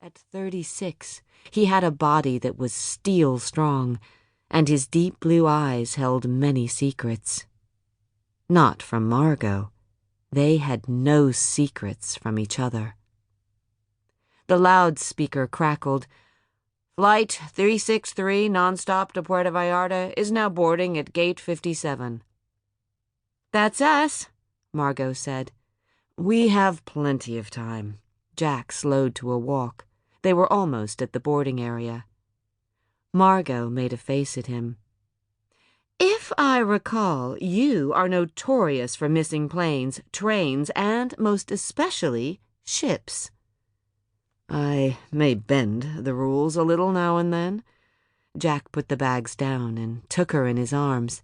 At 36, he had a body that was steel strong, and his deep blue eyes held many secrets. Not from Margo. They had no secrets from each other. The loudspeaker crackled. "Flight 363 nonstop to Puerto Vallarta is now boarding at gate 57. "That's us," Margo said. "We have plenty of time." Jack slowed to a walk. They were almost at the boarding area. Margo made a face at him. "If I recall, you are notorious for missing planes, trains, and, most especially, ships." "I may bend the rules a little now and then." Jack put the bags down and took her in his arms.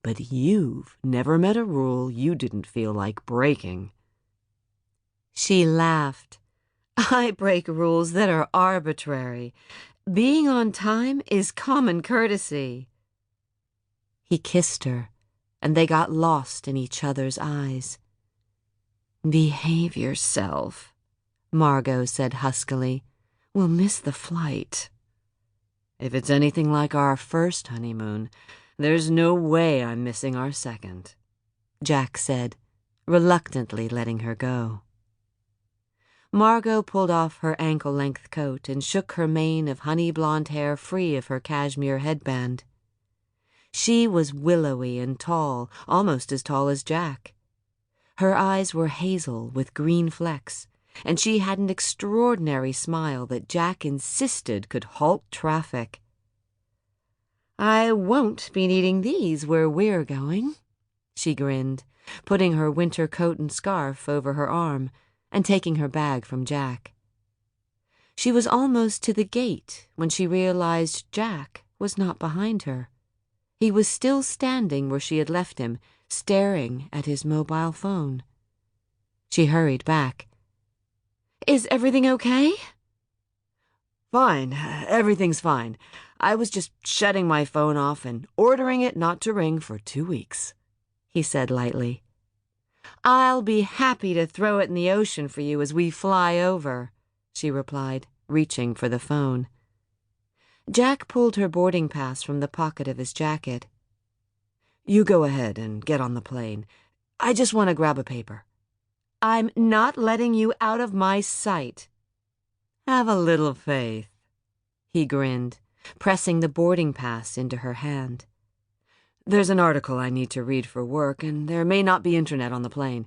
"But you've never met a rule you didn't feel like breaking." She laughed. "I break rules that are arbitrary. Being on time is common courtesy." He kissed her, and they got lost in each other's eyes. "Behave yourself," Margo said huskily. "We'll miss the flight." "If it's anything like our first honeymoon, there's no way I'm missing our second," Jack said, reluctantly letting her go. Margo pulled off her ankle-length coat and shook her mane of honey-blonde hair free of her cashmere headband. She was willowy and tall, almost as tall as Jack. Her eyes were hazel with green flecks, and she had an extraordinary smile that Jack insisted could halt traffic. "I won't be needing these where we're going," she grinned, putting her winter coat and scarf over her arm and taking her bag from Jack. She was almost to the gate when she realized Jack was not behind her. He was still standing where she had left him, staring at his mobile phone. She hurried back. "Is everything okay?" "Fine. Everything's fine. I was just shutting my phone off and ordering it not to ring for 2 weeks," he said lightly. "I'll be happy to throw it in the ocean for you as we fly over," she replied, reaching for the phone. Jack pulled her boarding pass from the pocket of his jacket. "You go ahead and get on the plane. I just want to grab a paper." "I'm not letting you out of my sight." "Have a little faith," he grinned, pressing the boarding pass into her hand. "There's an article I need to read for work, and there may not be internet on the plane."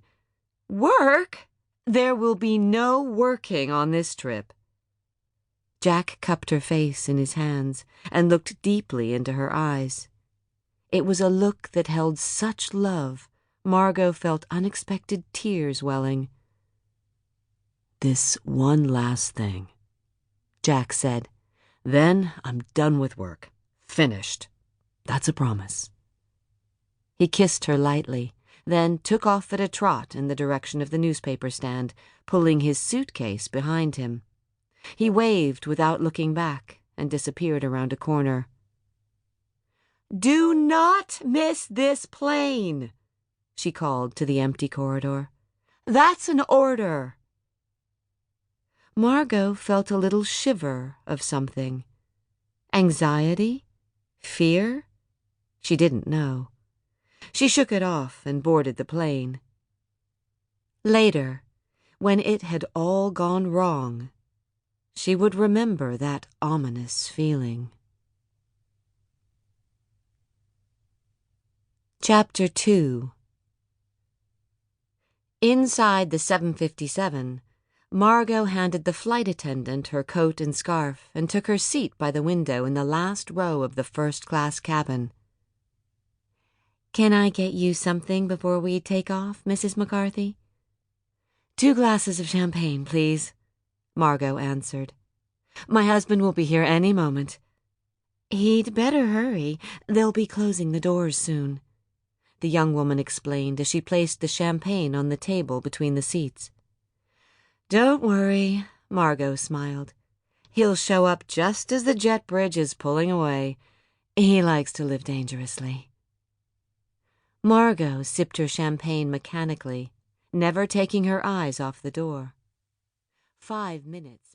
"Work? There will be no working on this trip." Jack cupped her face in his hands and looked deeply into her eyes. It was a look that held such love, Margo felt unexpected tears welling. "This one last thing," Jack said. "Then I'm done with work. Finished. That's a promise." He kissed her lightly, then took off at a trot in the direction of the newspaper stand, pulling his suitcase behind him. He waved without looking back and disappeared around a corner. "Do not miss this plane," she called to the empty corridor. "That's an order." Margo felt a little shiver of something. Anxiety? Fear? She didn't know. She shook it off and boarded the plane. Later, when it had all gone wrong, she would remember that ominous feeling. Chapter 2. Inside the 757, Margo handed the flight attendant her coat and scarf and took her seat by the window in the last row of the first-class cabin. "Can I get you something before we take off, Mrs. McCarthy?" "2 glasses of champagne, please," Margo answered. "My husband will be here any moment." "He'd better hurry. They'll be closing the doors soon," the young woman explained as she placed the champagne on the table between the seats. "Don't worry," Margo smiled. "He'll show up just as the jet bridge is pulling away. He likes to live dangerously." Margo sipped her champagne mechanically, never taking her eyes off the door. 5 minutes